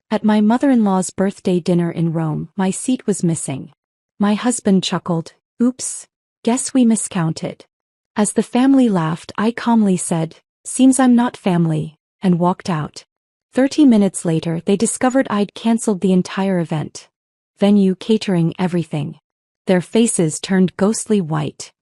At my mother-in-law's birthday dinner in Rome, my seat was missing. My husband chuckled. Oops, guess we miscounted. As the family laughed, I calmly said, seems I'm not family, and walked out. 30 minutes later, they discovered I'd cancelled the entire event. Venue, catering, everything. Their faces turned ghostly white.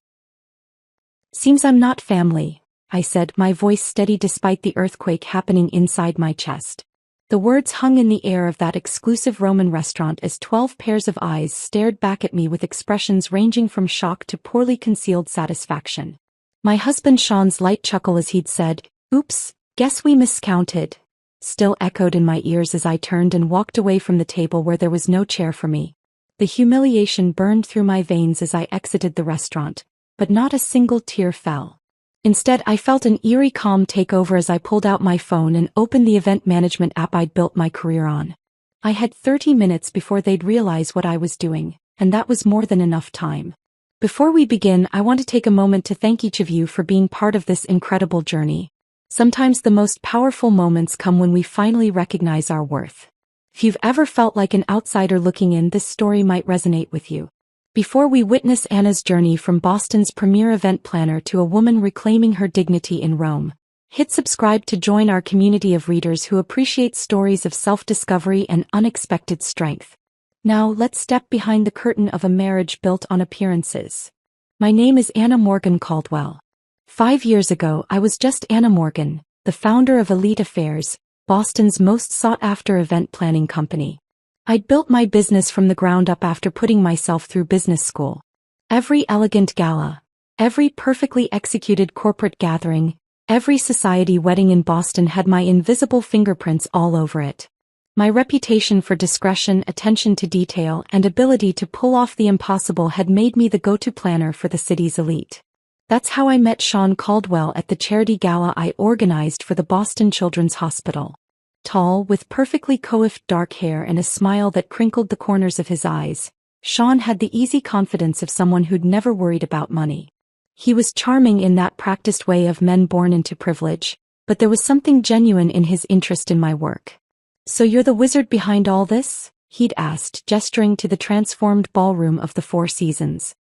Seems I'm not family, I said, my voice steady despite the earthquake happening inside my chest. The words hung in the air of that exclusive Roman restaurant as 12 pairs of eyes stared back at me with expressions ranging from shock to poorly concealed satisfaction. My husband Sean's light chuckle as he'd said, oops, guess we miscounted, still echoed in my ears as I turned and walked away from the table where there was no chair for me. The humiliation burned through my veins as I exited the restaurant, but not a single tear fell. Instead, I felt an eerie calm take over as I pulled out my phone and opened the event management app I'd built my career on. I had 30 minutes before they'd realize what I was doing, and that was more than enough time. Before we begin, I want to take a moment to thank each of you for being part of this incredible journey. Sometimes the most powerful moments come when we finally recognize our worth. If you've ever felt like an outsider looking in, this story might resonate with you. Before we witness Anna's journey from Boston's premier event planner to a woman reclaiming her dignity in Rome, hit subscribe to join our community of readers who appreciate stories of self-discovery and unexpected strength. Now, let's step behind the curtain of a marriage built on appearances. My name is Anna Morgan Caldwell. 5 years ago, I was just Anna Morgan, the founder of Elite Affairs, Boston's most sought-after event planning company. I'd built my business from the ground up after putting myself through business school. Every elegant gala, every perfectly executed corporate gathering, every society wedding in Boston had my invisible fingerprints all over it. My reputation for discretion, attention to detail, and ability to pull off the impossible had made me the go-to planner for the city's elite. That's how I met Sean Caldwell at the charity gala I organized for the Boston Children's Hospital. Tall, with perfectly coiffed dark hair and a smile that crinkled the corners of his eyes, Sean had the easy confidence of someone who'd never worried about money. He was charming in that practiced way of men born into privilege, but there was something genuine in his interest in my work. So you're the wizard behind all this? He'd asked, gesturing to the transformed ballroom of the Four Seasons.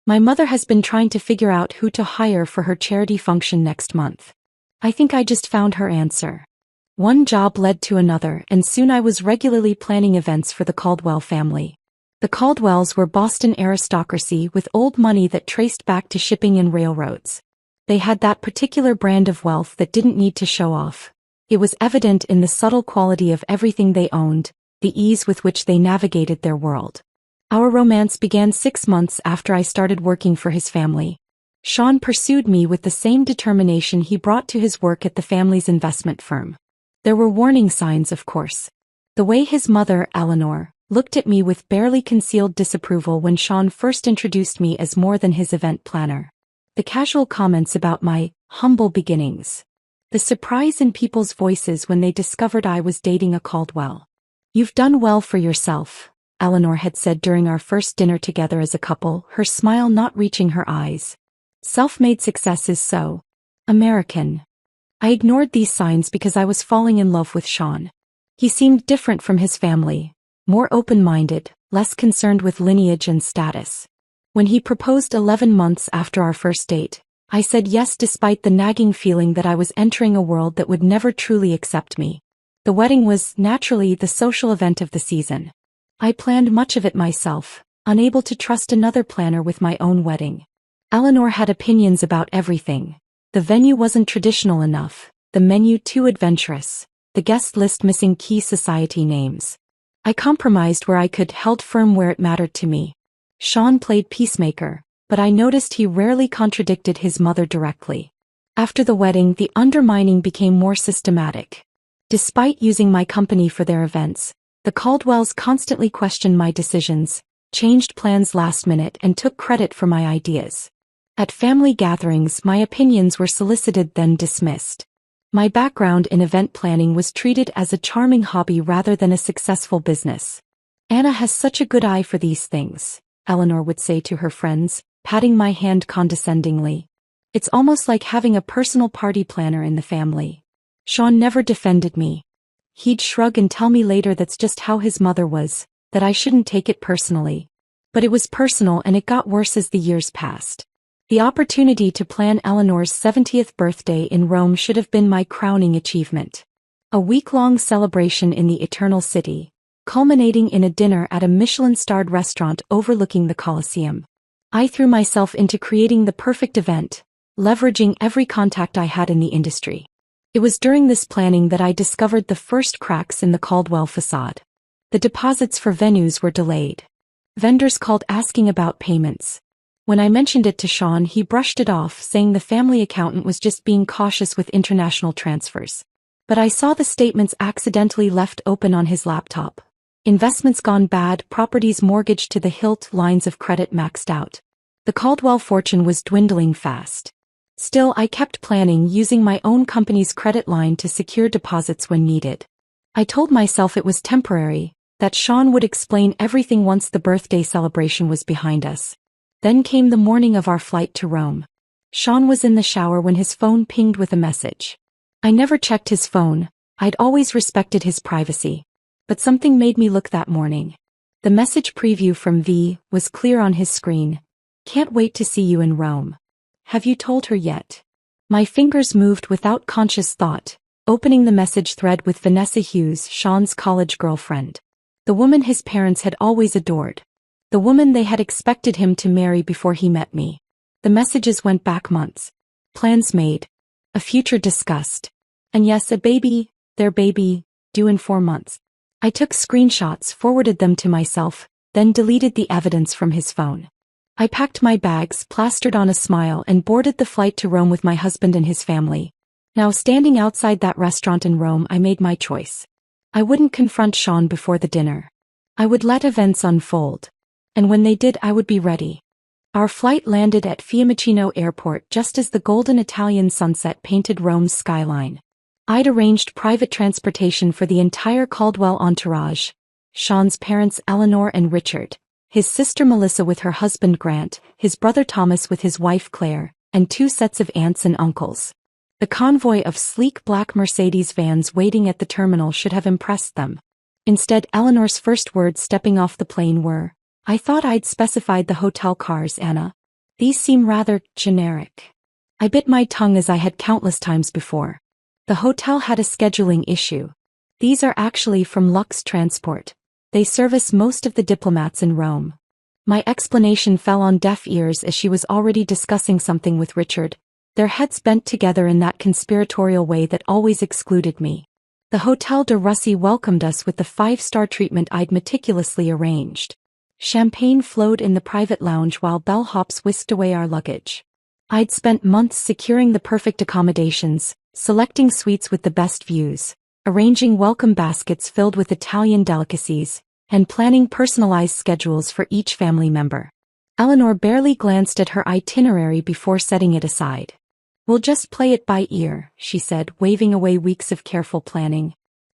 My mother has been trying to figure out who to hire for her charity function next month. I think I just found her answer. One job led to another, and soon I was regularly planning events for the Caldwell family. The Caldwells were Boston aristocracy with old money that traced back to shipping and railroads. They had that particular brand of wealth that didn't need to show off. It was evident in the subtle quality of everything they owned, the ease with which they navigated their world. Our romance began 6 months after I started working for his family. Sean pursued me with the same determination he brought to his work at the family's investment firm. There were warning signs, of course. The way his mother, Eleanor, looked at me with barely concealed disapproval when Sean first introduced me as more than his event planner. The casual comments about my humble beginnings. The surprise in people's voices when they discovered I was dating a Caldwell. You've done well for yourself, Eleanor had said during our first dinner together as a couple, her smile not reaching her eyes. Self-made success is so American. I ignored these signs because I was falling in love with Sean. He seemed different from his family, more open-minded, less concerned with lineage and status. When he proposed 11 months after our first date, I said yes despite the nagging feeling that I was entering a world that would never truly accept me. The wedding was, naturally, the social event of the season. I planned much of it myself, unable to trust another planner with my own wedding. Eleanor had opinions about everything. The venue wasn't traditional enough, the menu too adventurous, the guest list missing key society names. I compromised where I could, held firm where it mattered to me. Sean played peacemaker, but I noticed he rarely contradicted his mother directly. After the wedding, the undermining became more systematic. Despite using my company for their events, the Caldwells constantly questioned my decisions, changed plans last minute, and took credit for my ideas. At family gatherings, my opinions were solicited then dismissed. My background in event planning was treated as a charming hobby rather than a successful business. Anna has such a good eye for these things, Eleanor would say to her friends, patting my hand condescendingly. It's almost like having a personal party planner in the family. Sean never defended me. He'd shrug and tell me later that's just how his mother was, that I shouldn't take it personally. But it was personal, and it got worse as the years passed. The opportunity to plan Eleanor's 70th birthday in Rome should have been my crowning achievement. A week-long celebration in the Eternal City, culminating in a dinner at a Michelin-starred restaurant overlooking the Colosseum. I threw myself into creating the perfect event, leveraging every contact I had in the industry. It was during this planning that I discovered the first cracks in the Caldwell facade. The deposits for venues were delayed. Vendors called asking about payments. When I mentioned it to Sean, he brushed it off, saying the family accountant was just being cautious with international transfers. But I saw the statements accidentally left open on his laptop. Investments gone bad, properties mortgaged to the hilt, lines of credit maxed out. The Caldwell fortune was dwindling fast. Still, I kept planning, using my own company's credit line to secure deposits when needed. I told myself it was temporary, that Sean would explain everything once the birthday celebration was behind us. Then came the morning of our flight to Rome. Sean was in the shower when his phone pinged with a message. I never checked his phone, I'd always respected his privacy. But something made me look that morning. The message preview from V was clear on his screen. Can't wait to see you in Rome. Have you told her yet? My fingers moved without conscious thought, opening the message thread with Vanessa Hughes, Sean's college girlfriend. The woman his parents had always adored. The woman they had expected him to marry before he met me. The messages went back months. Plans made. A future discussed. And yes, a baby, their baby, due in 4 months. I took screenshots, forwarded them to myself, then deleted the evidence from his phone. I packed my bags, plastered on a smile, and boarded the flight to Rome with my husband and his family. Now, standing outside that restaurant in Rome, I made my choice. I wouldn't confront Sean before the dinner. I would let events unfold. And when they did, I would be ready. Our flight landed at Fiumicino Airport just as the golden Italian sunset painted Rome's skyline. I'd arranged private transportation for the entire Caldwell entourage. Sean's parents Eleanor and Richard, his sister Melissa with her husband Grant, his brother Thomas with his wife Claire, and 2 sets of aunts and uncles. The convoy of sleek black Mercedes vans waiting at the terminal should have impressed them. Instead, Eleanor's first words stepping off the plane were, "I thought I'd specified the hotel cars, Anna. These seem rather generic." I bit my tongue as I had countless times before. The hotel had a scheduling issue. These are actually from Lux Transport. They service most of the diplomats in Rome. My explanation fell on deaf ears as she was already discussing something with Richard, their heads bent together in that conspiratorial way that always excluded me. The Hotel de Russie welcomed us with the 5-star treatment I'd meticulously arranged. Champagne flowed in the private lounge while bellhops whisked away our luggage. I'd spent months securing the perfect accommodations, selecting suites with the best views, arranging welcome baskets filled with Italian delicacies, and planning personalized schedules for each family member. Eleanor barely glanced at her itinerary before setting it aside. "We'll just play it by ear," she said, waving away weeks of careful planning.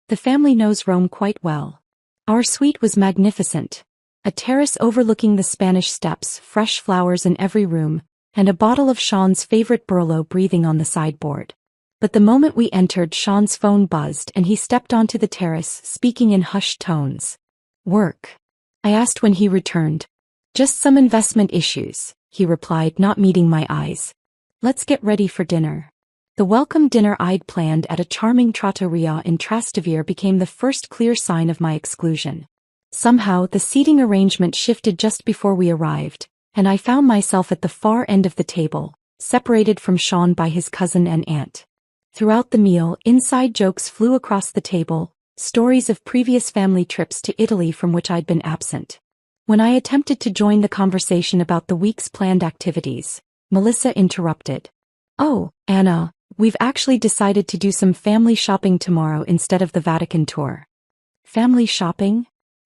"The family knows Rome quite well." Our suite was magnificent. A terrace overlooking the Spanish Steps, fresh flowers in every room, and a bottle of Sean's favorite Barolo breathing on the sideboard. But the moment we entered, Sean's phone buzzed and he stepped onto the terrace, speaking in hushed tones. "Work?" I asked when he returned. "Just some investment issues," he replied, not meeting my eyes. "Let's get ready for dinner." The welcome dinner I'd planned at a charming trattoria in Trastevere became the first clear sign of my exclusion. Somehow, the seating arrangement shifted just before we arrived, and I found myself at the far end of the table, separated from Sean by his cousin and aunt. Throughout the meal, inside jokes flew across the table, stories of previous family trips to Italy from which I'd been absent. When I attempted to join the conversation about the week's planned activities, Melissa interrupted. "Oh, Anna, we've actually decided to do some family shopping tomorrow instead of the Vatican tour." "Family shopping?"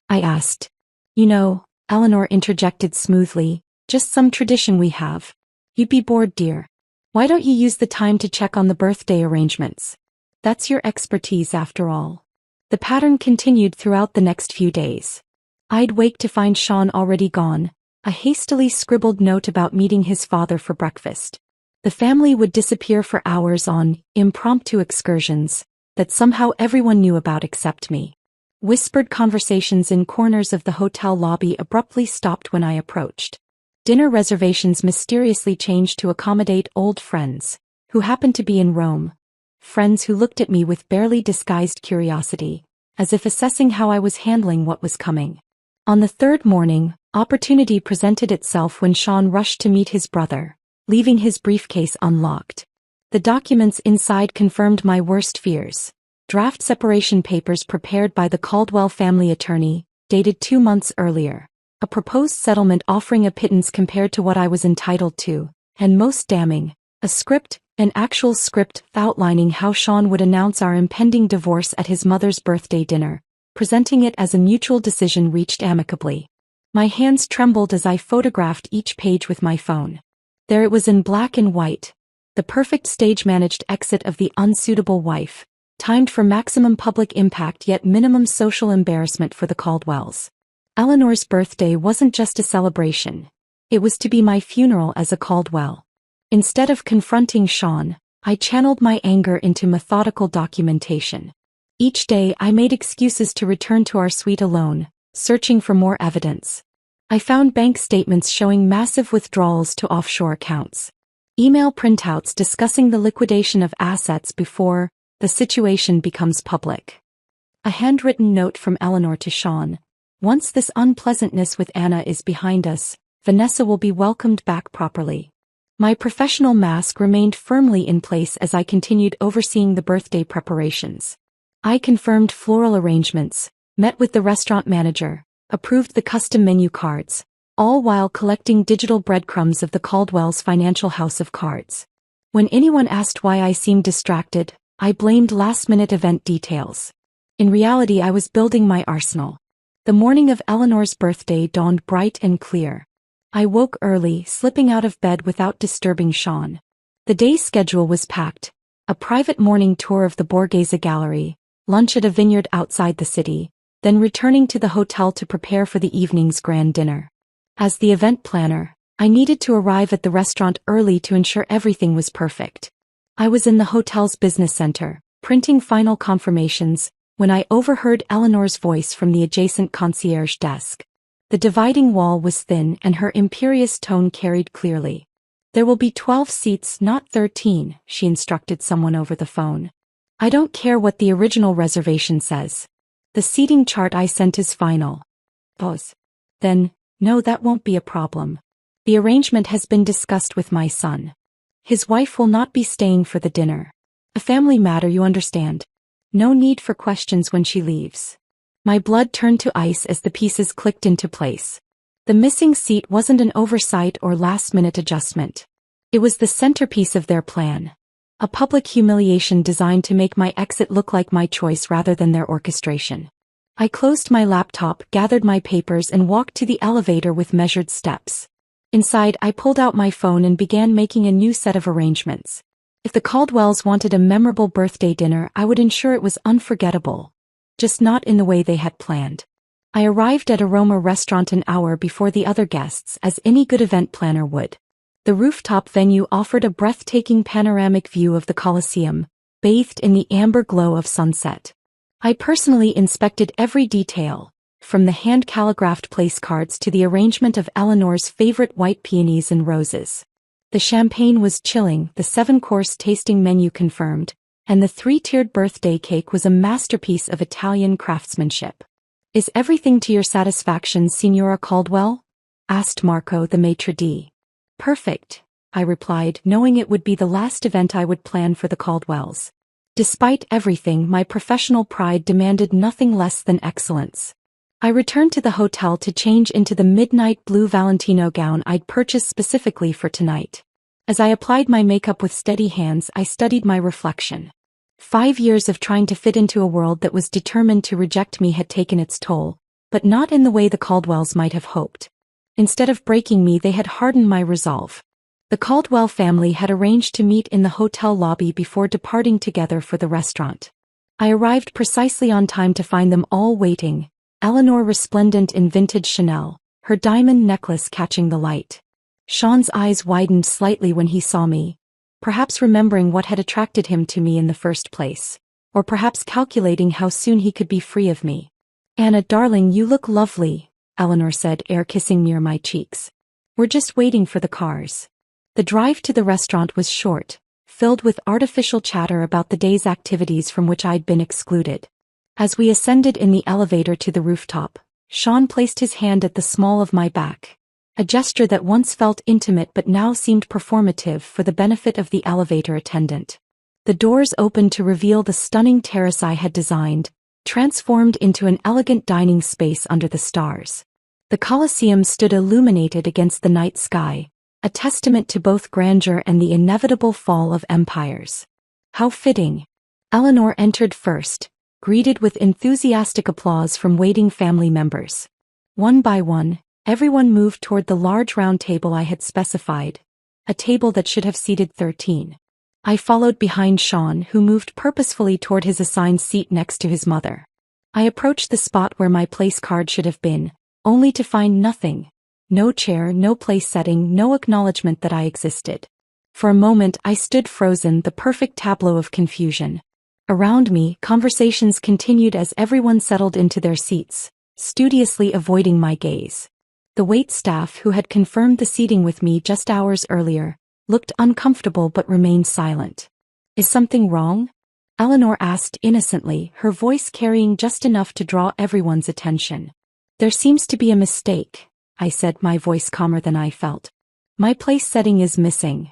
I asked. "You know," Eleanor interjected smoothly, "just some tradition we have. You'd be bored, dear. Why don't you use the time to check on the birthday arrangements? That's your expertise after all." The pattern continued throughout the next few days. I'd wake to find Sean already gone, a hastily scribbled note about meeting his father for breakfast. The family would disappear for hours on impromptu excursions, that somehow everyone knew about except me. Whispered conversations in corners of the hotel lobby abruptly stopped when I approached. Dinner reservations mysteriously changed to accommodate old friends, who happened to be in Rome. Friends who looked at me with barely disguised curiosity, as if assessing how I was handling what was coming. On the third morning, opportunity presented itself when Sean rushed to meet his brother, leaving his briefcase unlocked. The documents inside confirmed my worst fears. Draft separation papers prepared by the Caldwell family attorney, dated 2 months earlier. A proposed settlement offering a pittance compared to what I was entitled to, and most damning, a script, an actual script outlining how Sean would announce our impending divorce at his mother's birthday dinner, presenting it as a mutual decision reached amicably. My hands trembled as I photographed each page with my phone. There it was in black and white, the perfect stage-managed exit of the unsuitable wife, timed for maximum public impact yet minimum social embarrassment for the Caldwells. Eleanor's birthday wasn't just a celebration. It was to be my funeral as a Caldwell. Instead of confronting Sean, I channeled my anger into methodical documentation. Each day I made excuses to return to our suite alone, searching for more evidence. I found bank statements showing massive withdrawals to offshore accounts. Email printouts discussing the liquidation of assets before the situation becomes public. A handwritten note from Eleanor to Sean. Once this unpleasantness with Anna is behind us, Vanessa will be welcomed back properly. My professional mask remained firmly in place as I continued overseeing the birthday preparations. I confirmed floral arrangements, met with the restaurant manager, approved the custom menu cards, all while collecting digital breadcrumbs of the Caldwell's financial house of cards. When anyone asked why I seemed distracted, I blamed last-minute event details. In reality, I was building my arsenal. The morning of Eleanor's birthday dawned bright and clear. I woke early, slipping out of bed without disturbing Sean. The day's schedule was packed. A private morning tour of the Borghese Gallery, lunch at a vineyard outside the city, then returning to the hotel to prepare for the evening's grand dinner. As the event planner, I needed to arrive at the restaurant early to ensure everything was perfect. I was in the hotel's business center, printing final confirmations, when I overheard Eleanor's voice from the adjacent concierge desk. The dividing wall was thin and her imperious tone carried clearly. There will be 12 seats, not 13, she instructed someone over the phone. I don't care what the original reservation says. The seating chart I sent is final. Pause. Then, no, that won't be a problem. The arrangement has been discussed with my son. His wife will not be staying for the dinner. A family matter, you understand. No need for questions when she leaves. My blood turned to ice as the pieces clicked into place. The missing seat wasn't an oversight or last-minute adjustment. It was the centerpiece of their plan. A public humiliation designed to make my exit look like my choice rather than their orchestration. I closed my laptop, gathered my papers and walked to the elevator with measured steps. Inside, I pulled out my phone and began making a new set of arrangements. If the Caldwells wanted a memorable birthday dinner, I would ensure it was unforgettable. Just not in the way they had planned. I arrived at a Roma restaurant an hour before the other guests, as any good event planner would. The rooftop venue offered a breathtaking panoramic view of the Colosseum, bathed in the amber glow of sunset. I personally inspected every detail, from the hand-calligraphed place cards to the arrangement of Eleanor's favorite white peonies and roses. The champagne was chilling, the 7-course tasting menu confirmed, and the 3-tiered birthday cake was a masterpiece of Italian craftsmanship. Is everything to your satisfaction, Signora Caldwell? Asked Marco, the maitre d'. Perfect, I replied, knowing it would be the last event I would plan for the Caldwells. Despite everything, my professional pride demanded nothing less than excellence. I returned to the hotel to change into the midnight blue Valentino gown I'd purchased specifically for tonight. As I applied my makeup with steady hands, I studied my reflection. 5 years of trying to fit into a world that was determined to reject me had taken its toll, but not in the way the Caldwells might have hoped. Instead of breaking me, they had hardened my resolve. The Caldwell family had arranged to meet in the hotel lobby before departing together for the restaurant. I arrived precisely on time to find them all waiting, Eleanor resplendent in vintage Chanel, her diamond necklace catching the light. Sean's eyes widened slightly when he saw me, perhaps remembering what had attracted him to me in the first place. or perhaps calculating how soon he could be free of me. "Anna, darling, you look lovely," Eleanor said, air-kissing near my cheeks. "We're just waiting for the cars." The drive to the restaurant was short, filled with artificial chatter about the day's activities from which I'd been excluded. As we ascended in the elevator to the rooftop, Sean placed his hand at the small of my back, a gesture that once felt intimate but now seemed performative for the benefit of the elevator attendant. The doors opened to reveal the stunning terrace I had designed, transformed into an elegant dining space under the stars. The Colosseum stood illuminated against the night sky, a testament to both grandeur and the inevitable fall of empires. How fitting. Eleanor entered first, greeted with enthusiastic applause from waiting family members. One by one, everyone moved toward the large round table I had specified, a table that should have seated 13. I followed behind Sean, who moved purposefully toward his assigned seat next to his mother. I approached the spot where my place card should have been, only to find nothing. No chair, no place setting, no acknowledgement that I existed. For a moment I stood frozen, the perfect tableau of confusion. Around me, conversations continued as everyone settled into their seats, studiously avoiding my gaze. The wait staff, who had confirmed the seating with me just hours earlier, looked uncomfortable but remained silent. "Is something wrong?" Eleanor asked innocently, her voice carrying just enough to draw everyone's attention. "There seems to be a mistake," I said, my voice calmer than I felt. "My place setting is missing."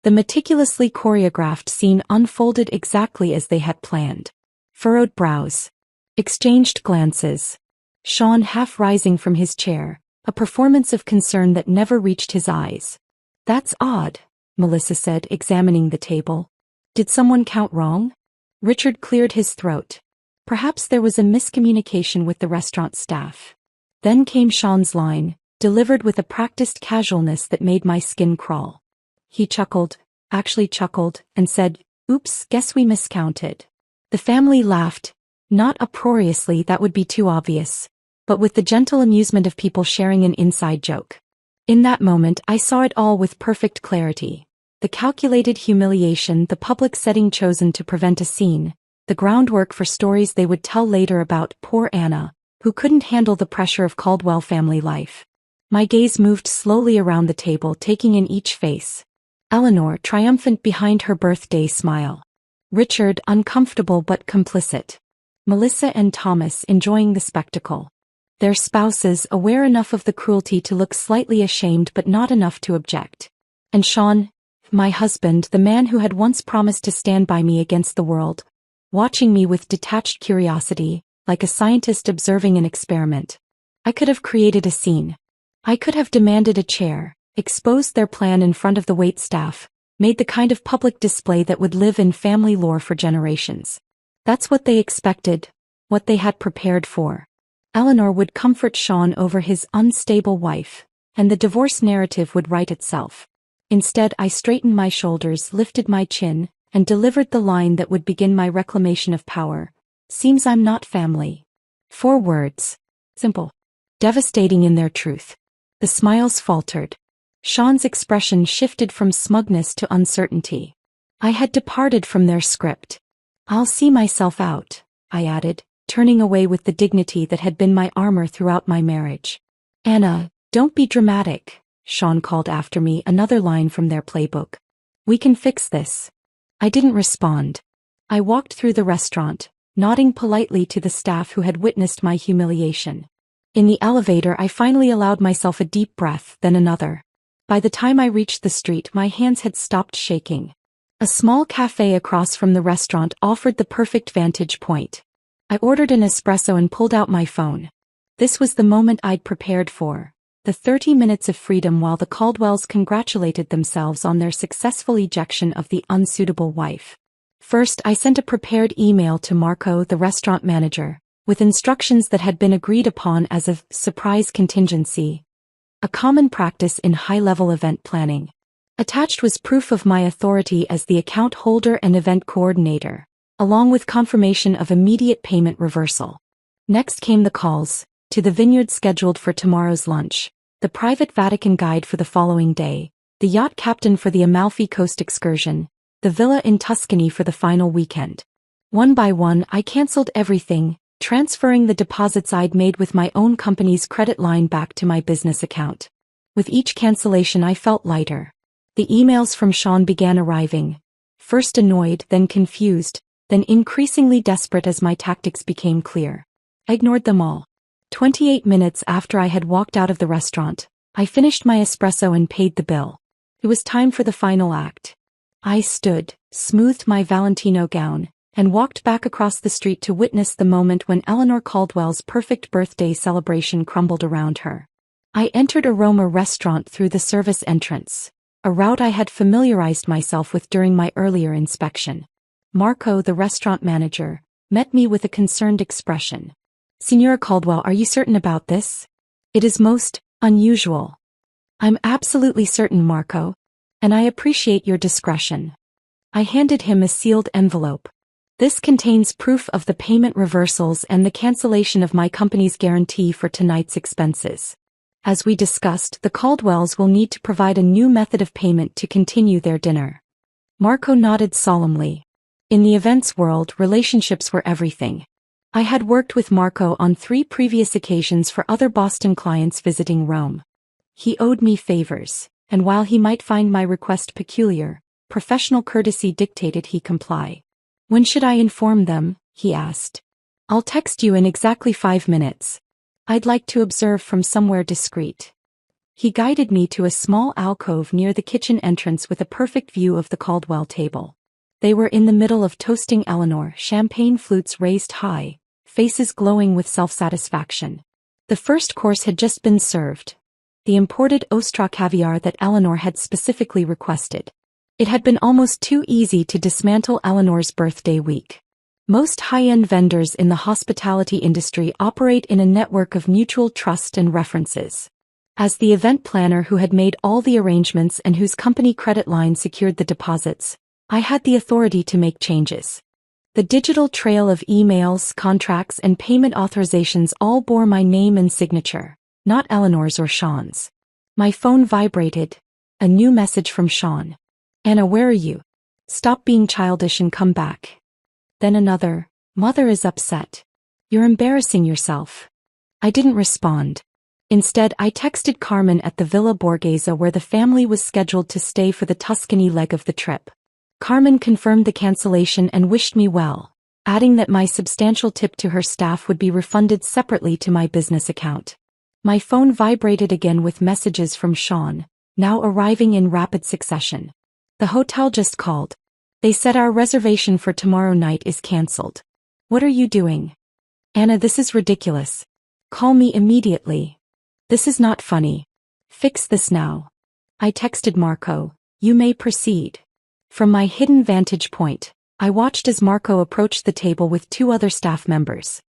The meticulously choreographed scene unfolded exactly as they had planned. Furrowed brows. Exchanged glances. Sean half rising from his chair, a performance of concern that never reached his eyes. "That's odd," Melissa said, examining the table. "Did someone count wrong?" Richard cleared his throat. Perhaps there was a miscommunication with the restaurant staff. Then came Sean's line, delivered with a practiced casualness that made my skin crawl. He chuckled, and said, "Oops, guess we miscounted." The family laughed, not uproariously, that would be too obvious, but with the gentle amusement of people sharing an inside joke. In that moment I saw it all with perfect clarity. The calculated humiliation, the public setting chosen to prevent a scene, the groundwork for stories they would tell later about poor Anna, who couldn't handle the pressure of Caldwell family life. My gaze moved slowly around the table, taking in each face. Eleanor, triumphant behind her birthday smile. Richard, uncomfortable but complicit. Melissa and Thomas, enjoying the spectacle. Their spouses, aware enough of the cruelty to look slightly ashamed but not enough to object. And Sean, my husband, the man who had once promised to stand by me against the world, watching me with detached curiosity, like a scientist observing an experiment. I could have created a scene. I could have demanded a chair, exposed their plan in front of the waitstaff, made the kind of public display that would live in family lore for generations. That's what they expected, what they had prepared for. Eleanor would comfort Sean over his unstable wife, and the divorce narrative would write itself. Instead, I straightened my shoulders, lifted my chin, and delivered the line that would begin my reclamation of power. "Seems I'm not family." 4 words. Simple. Devastating in their truth. The smiles faltered. Sean's expression shifted from smugness to uncertainty. I had departed from their script. "I'll see myself out," I added, turning away with the dignity that had been my armor throughout my marriage. "Anna, don't be dramatic," Sean called after me, another line from their playbook. "We can fix this." I didn't respond. I walked through the restaurant, nodding politely to the staff who had witnessed my humiliation. In the elevator I finally allowed myself a deep breath, then another. By the time I reached the street my hands had stopped shaking. A small cafe across from the restaurant offered the perfect vantage point. I ordered an espresso and pulled out my phone. This was the moment I'd prepared for. The 30 minutes of freedom while the Caldwells congratulated themselves on their successful ejection of the unsuitable wife. First, I sent a prepared email to Marco, the restaurant manager, with instructions that had been agreed upon as a surprise contingency, a common practice in high-level event planning. Attached was proof of my authority as the account holder and event coordinator, along with confirmation of immediate payment reversal. Next came the calls, to the vineyard scheduled for tomorrow's lunch, the private Vatican guide for the following day, the yacht captain for the Amalfi Coast excursion, the villa in Tuscany for the final weekend. One by one, I canceled everything, transferring the deposits I'd made with my own company's credit line back to my business account. With each cancellation, I felt lighter. The emails from Sean began arriving. First annoyed, then confused, then increasingly desperate as my tactics became clear. I ignored them all. 28 minutes after I had walked out of the restaurant, I finished my espresso and paid the bill. It was time for the final act. I stood, smoothed my Valentino gown, and walked back across the street to witness the moment when Eleanor Caldwell's perfect birthday celebration crumbled around her. I entered Aroma Restaurant through the service entrance, a route I had familiarized myself with during my earlier inspection. Marco, the restaurant manager, met me with a concerned expression. "Signora Caldwell, are you certain about this? It is most unusual." "I'm absolutely certain, Marco. And I appreciate your discretion." I handed him a sealed envelope. "This contains proof of the payment reversals and the cancellation of my company's guarantee for tonight's expenses. As we discussed, the Caldwells will need to provide a new method of payment to continue their dinner." Marco nodded solemnly. In the events world, relationships were everything. I had worked with Marco on 3 previous occasions for other Boston clients visiting Rome. He owed me favors, and while he might find my request peculiar, professional courtesy dictated he comply. "When should I inform them?" he asked. "I'll text you in exactly 5 minutes. I'd like to observe from somewhere discreet." He guided me to a small alcove near the kitchen entrance with a perfect view of the Caldwell table. They were in the middle of toasting Eleanor, champagne flutes raised high, faces glowing with self-satisfaction. The first course had just been served. The imported Ostra caviar that Eleanor had specifically requested. It had been almost too easy to dismantle Eleanor's birthday week. Most high-end vendors in the hospitality industry operate in a network of mutual trust and references. As the event planner who had made all the arrangements and whose company credit line secured the deposits, I had the authority to make changes. The digital trail of emails, contracts, and payment authorizations all bore my name and signature, not Eleanor's or Sean's. My phone vibrated. A new message from Sean. "Anna, where are you? Stop being childish and come back." Then another. "Mother is upset. You're embarrassing yourself." I didn't respond. Instead, I texted Carmen at the Villa Borghese where the family was scheduled to stay for the Tuscany leg of the trip. Carmen confirmed the cancellation and wished me well, adding that my substantial tip to her staff would be refunded separately to my business account. My phone vibrated again with messages from Sean, now arriving in rapid succession. "The hotel just called. They said our reservation for tomorrow night is cancelled. What are you doing? Anna, this is ridiculous. Call me immediately. This is not funny. Fix this now." I texted Marco, "You may proceed." From my hidden vantage point, I watched as Marco approached the table with 2 other staff members.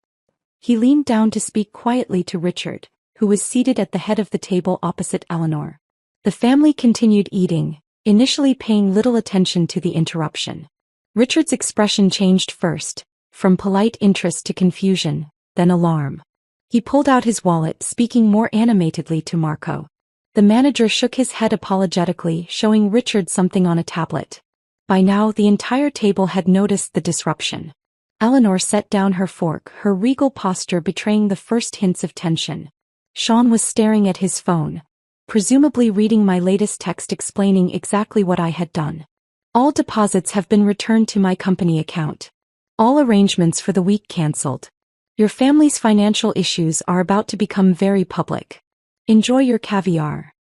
He leaned down to speak quietly to Richard, who was seated at the head of the table opposite Eleanor. The family continued eating, initially paying little attention to the interruption. Richard's expression changed first, from polite interest to confusion, then alarm. He pulled out his wallet, speaking more animatedly to Marco. The manager shook his head apologetically, showing Richard something on a tablet. By now, the entire table had noticed the disruption. Eleanor set down her fork, her regal posture betraying the first hints of tension. Sean was staring at his phone, presumably reading my latest text explaining exactly what I had done. "All deposits have been returned to my company account. All arrangements for the week cancelled. Your family's financial issues are about to become very public. Enjoy your caviar."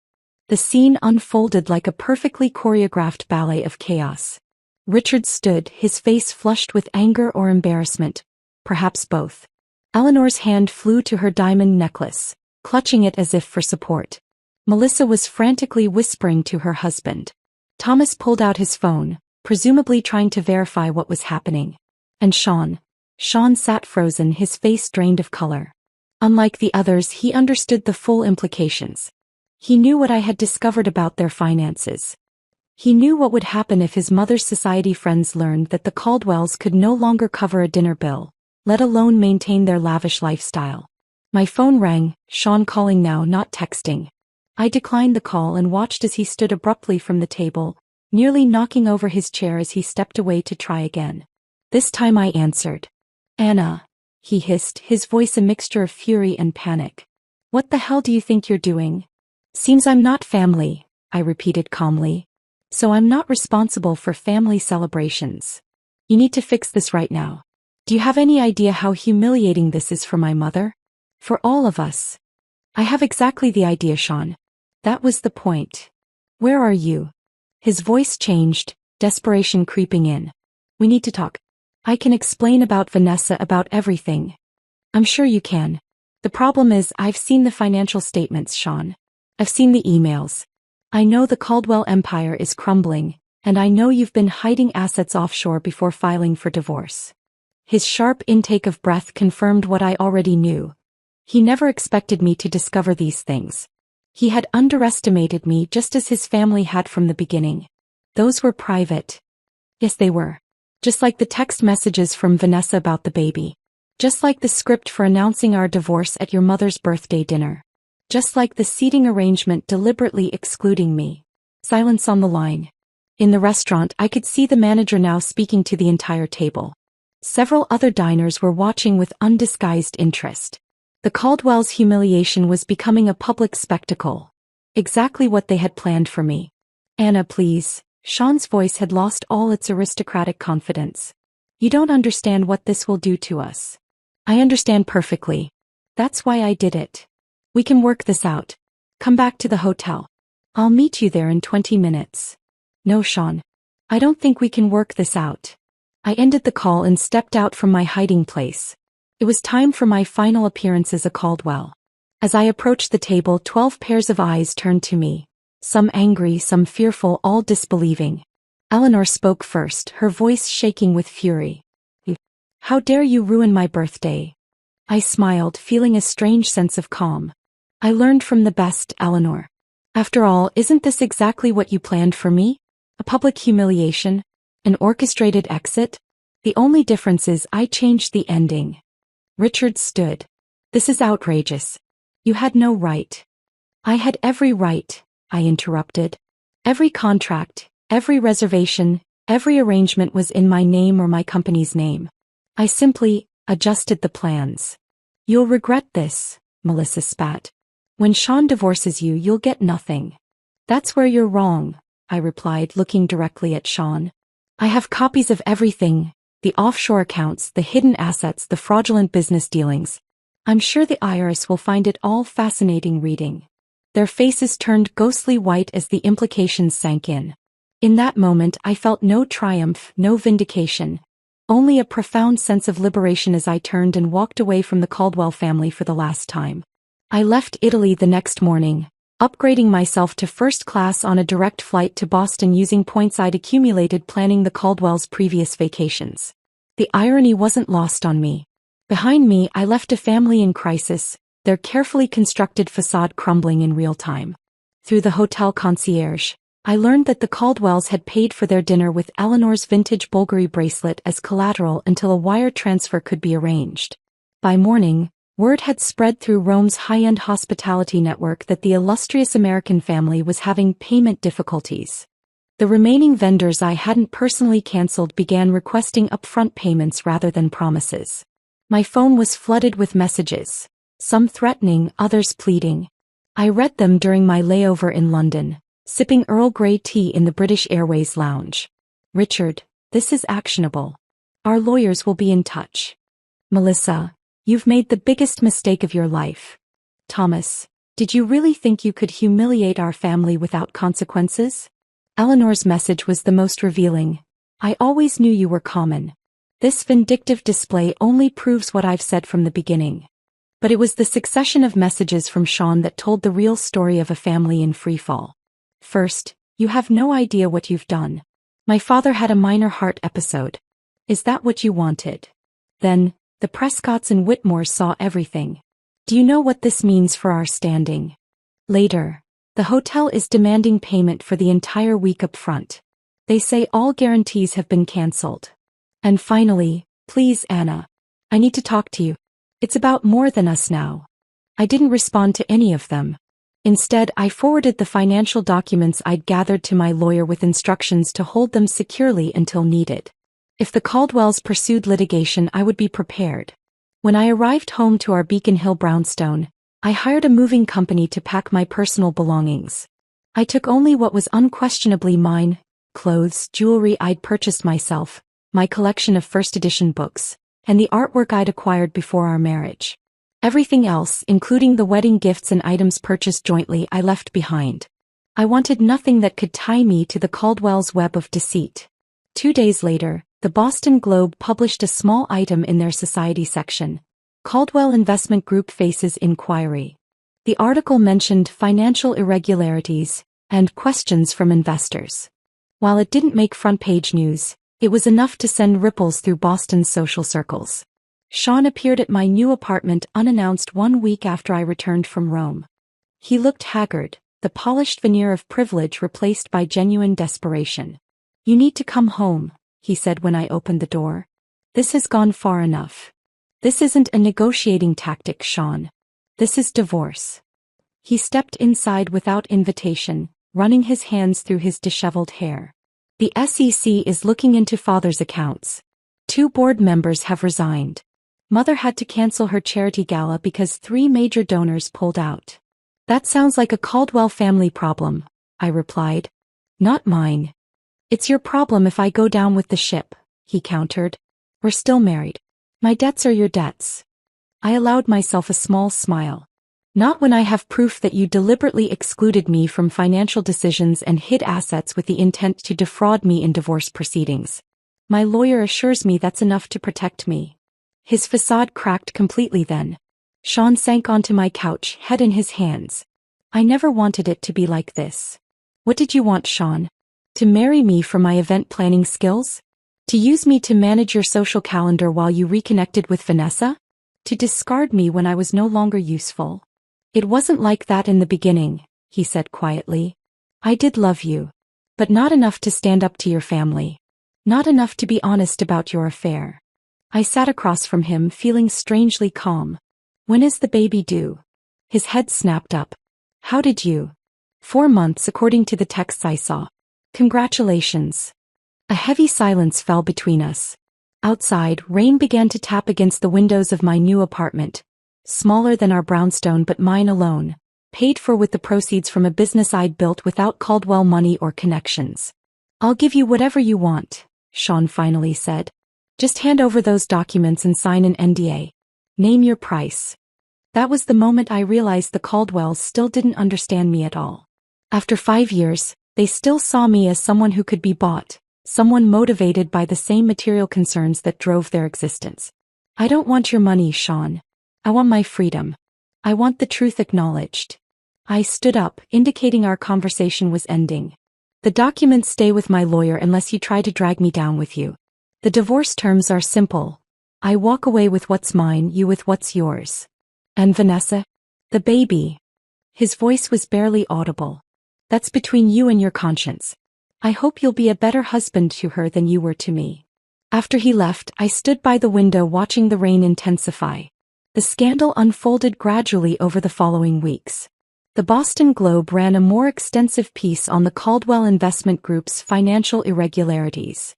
The scene unfolded like a perfectly choreographed ballet of chaos. Richard stood, his face flushed with anger or embarrassment, perhaps both. Eleanor's hand flew to her diamond necklace, clutching it as if for support. Melissa was frantically whispering to her husband. Thomas pulled out his phone, presumably trying to verify what was happening. And Sean sat frozen, his face drained of color. Unlike the others, he understood the full implications. He knew what I had discovered about their finances. He knew what would happen if his mother's society friends learned that the Caldwells could no longer cover a dinner bill, let alone maintain their lavish lifestyle. My phone rang, Sean calling now, not texting. I declined the call and watched as he stood abruptly from the table, nearly knocking over his chair as he stepped away to try again. This time I answered. Anna, he hissed, his voice a mixture of fury and panic. What the hell do you think you're doing? Seems I'm not family, I repeated calmly. So I'm not responsible for family celebrations. You need to fix this right now. Do you have any idea how humiliating this is for my mother? For all of us. I have exactly the idea, Sean. That was the point. Where are you? His voice changed, desperation creeping in. We need to talk. I can explain about Vanessa, about everything. I'm sure you can. The problem is I've seen the financial statements, Sean. I've seen the emails. I know the Caldwell empire is crumbling, and I know you've been hiding assets offshore before filing for divorce. His sharp intake of breath confirmed what I already knew. He never expected me to discover these things. He had underestimated me just as his family had from the beginning. Those were private. Yes, they were. Just like the text messages from Vanessa about the baby. Just like the script for announcing our divorce at your mother's birthday dinner. Just like the seating arrangement deliberately excluding me. Silence on the line. In the restaurant, I could see the manager now speaking to the entire table. Several other diners were watching with undisguised interest. The Caldwell's humiliation was becoming a public spectacle. Exactly what they had planned for me. Anna, please. Sean's voice had lost all its aristocratic confidence. You don't understand what this will do to us. I understand perfectly. That's why I did it. We can work this out. Come back to the hotel. I'll meet you there in 20 minutes. No, Sean. I don't think we can work this out. I ended the call and stepped out from my hiding place. It was time for my final appearance as a Caldwell. As I approached the table, 12 pairs of eyes turned to me. Some angry, some fearful, all disbelieving. Eleanor spoke first, her voice shaking with fury. How dare you ruin my birthday? I smiled, feeling a strange sense of calm. I learned from the best, Eleanor. After all, isn't this exactly what you planned for me? A public humiliation? An orchestrated exit? The only difference is I changed the ending. Richard stood. This is outrageous. You had no right. I had every right, I interrupted. Every contract, every reservation, every arrangement was in my name or my company's name. I simply adjusted the plans. You'll regret this, Melissa spat. When Sean divorces you, you'll get nothing. That's where you're wrong, I replied, looking directly at Sean. I have copies of everything, the offshore accounts, the hidden assets, the fraudulent business dealings. I'm sure the IRS will find it all fascinating reading. Their faces turned ghostly white as the implications sank in. In that moment I felt no triumph, no vindication. Only a profound sense of liberation as I turned and walked away from the Caldwell family for the last time. I left Italy the next morning, upgrading myself to first class on a direct flight to Boston using points I'd accumulated planning the Caldwell's previous vacations. The irony wasn't lost on me. Behind me I left a family in crisis, their carefully constructed facade crumbling in real time. Through the hotel concierge, I learned that the Caldwells had paid for their dinner with Eleanor's vintage Bulgari bracelet as collateral until a wire transfer could be arranged. By morning, word had spread through Rome's high-end hospitality network that the illustrious American family was having payment difficulties. The remaining vendors I hadn't personally canceled began requesting upfront payments rather than promises. My phone was flooded with messages, some threatening, others pleading. I read them during my layover in London, sipping Earl Grey tea in the British Airways lounge. Richard, this is actionable. Our lawyers will be in touch. Melissa, you've made the biggest mistake of your life. Thomas, did you really think you could humiliate our family without consequences? Eleanor's message was the most revealing. I always knew you were common. This vindictive display only proves what I've said from the beginning. But it was the succession of messages from Sean that told the real story of a family in freefall. First, you have no idea what you've done. My father had a minor heart episode. Is that what you wanted? Then, the Prescotts and Whitmores saw everything. Do you know what this means for our standing? Later, the hotel is demanding payment for the entire week up front. They say all guarantees have been cancelled. And finally, please Anna, I need to talk to you. It's about more than us now. I didn't respond to any of them. Instead, I forwarded the financial documents I'd gathered to my lawyer with instructions to hold them securely until needed. If the Caldwells pursued litigation, I would be prepared. When I arrived home to our Beacon Hill brownstone, I hired a moving company to pack my personal belongings. I took only what was unquestionably mine: clothes, jewelry I'd purchased myself, my collection of first edition books, and the artwork I'd acquired before our marriage. Everything else, including the wedding gifts and items purchased jointly, I left behind. I wanted nothing that could tie me to the Caldwells' web of deceit. 2 days later, the Boston Globe published a small item in their society section: Caldwell Investment Group faces inquiry. The article mentioned financial irregularities and questions from investors. While it didn't make front-page news, it was enough to send ripples through Boston's social circles. Sean appeared at my new apartment unannounced 1 week after I returned from Rome. He looked haggard, the polished veneer of privilege replaced by genuine desperation. "You need to come home," he said when I opened the door. "This has gone far enough. This isn't a negotiating tactic, Sean. This is divorce." He stepped inside without invitation, running his hands through his disheveled hair. "The SEC is looking into father's accounts. 2 board members have resigned. Mother had to cancel her charity gala because 3 major donors pulled out." "That sounds like a Caldwell family problem," I replied. "Not mine." "It's your problem if I go down with the ship," he countered. "We're still married. My debts are your debts." I allowed myself a small smile. "Not when I have proof that you deliberately excluded me from financial decisions and hid assets with the intent to defraud me in divorce proceedings. My lawyer assures me that's enough to protect me." His facade cracked completely then. Sean sank onto my couch, head in his hands. "I never wanted it to be like this." "What did you want, Sean? To marry me for my event planning skills? To use me to manage your social calendar while you reconnected with Vanessa? To discard me when I was no longer useful?" "It wasn't like that in the beginning," he said quietly. "I did love you. But not enough to stand up to your family. Not enough to be honest about your affair." I sat across from him, feeling strangely calm. "When is the baby due?" His head snapped up. "How did you?" 4 months according to the texts I saw. "Congratulations." A heavy silence fell between us. Outside, rain began to tap against the windows of my new apartment. Smaller than our brownstone but mine alone, paid for with the proceeds from a business I'd built without Caldwell money or connections. "I'll give you whatever you want," Sean finally said. "Just hand over those documents and sign an NDA. Name your price." That was the moment I realized the Caldwells still didn't understand me at all. After 5 years, they still saw me as someone who could be bought, someone motivated by the same material concerns that drove their existence. "I don't want your money, Sean. I want my freedom. I want the truth acknowledged." I stood up, indicating our conversation was ending. "The documents stay with my lawyer unless you try to drag me down with you. The divorce terms are simple. I walk away with what's mine, you with what's yours." "And Vanessa? The baby?" His voice was barely audible. "That's between you and your conscience. I hope you'll be a better husband to her than you were to me." After he left, I stood by the window watching the rain intensify. The scandal unfolded gradually over the following weeks. The Boston Globe ran a more extensive piece on the Caldwell Investment Group's financial irregularities.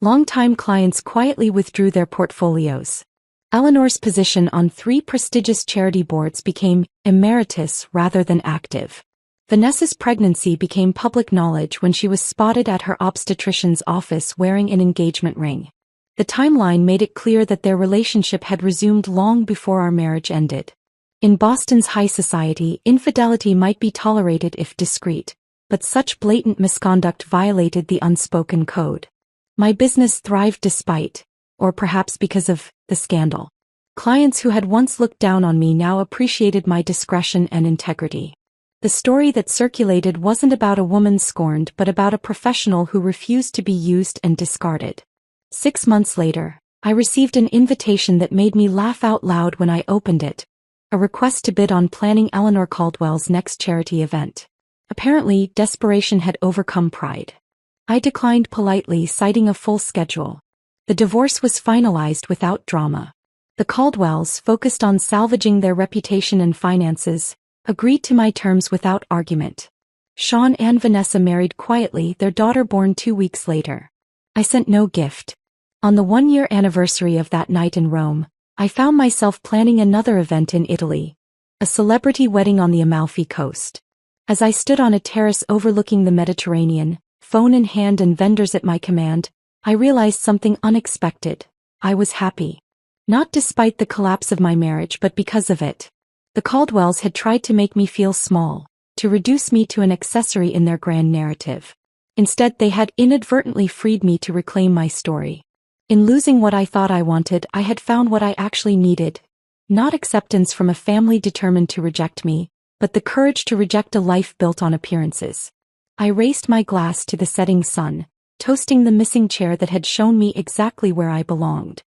Longtime clients quietly withdrew their portfolios. Eleanor's position on 3 prestigious charity boards became emeritus rather than active. Vanessa's pregnancy became public knowledge when she was spotted at her obstetrician's office wearing an engagement ring. The timeline made it clear that their relationship had resumed long before our marriage ended. In Boston's high society, infidelity might be tolerated if discreet, but such blatant misconduct violated the unspoken code. My business thrived despite, or perhaps because of, the scandal. Clients who had once looked down on me now appreciated my discretion and integrity. The story that circulated wasn't about a woman scorned but about a professional who refused to be used and discarded. 6 months later, I received an invitation that made me laugh out loud when I opened it. A request to bid on planning Eleanor Caldwell's next charity event. Apparently, desperation had overcome pride. I declined politely, citing a full schedule. The divorce was finalized without drama. The Caldwells, focused on salvaging their reputation and finances, agreed to my terms without argument. Sean and Vanessa married quietly, their daughter born 2 weeks later. I sent no gift. On the 1-year anniversary of that night in Rome, I found myself planning another event in Italy. A celebrity wedding on the Amalfi Coast. As I stood on a terrace overlooking the Mediterranean, phone in hand and vendors at my command, I realized something unexpected. I was happy. Not despite the collapse of my marriage but because of it. The Caldwells had tried to make me feel small, to reduce me to an accessory in their grand narrative. Instead, they had inadvertently freed me to reclaim my story. In losing what I thought I wanted, I had found what I actually needed. Not acceptance from a family determined to reject me, but the courage to reject a life built on appearances. I raised my glass to the setting sun, toasting the missing chair that had shown me exactly where I belonged.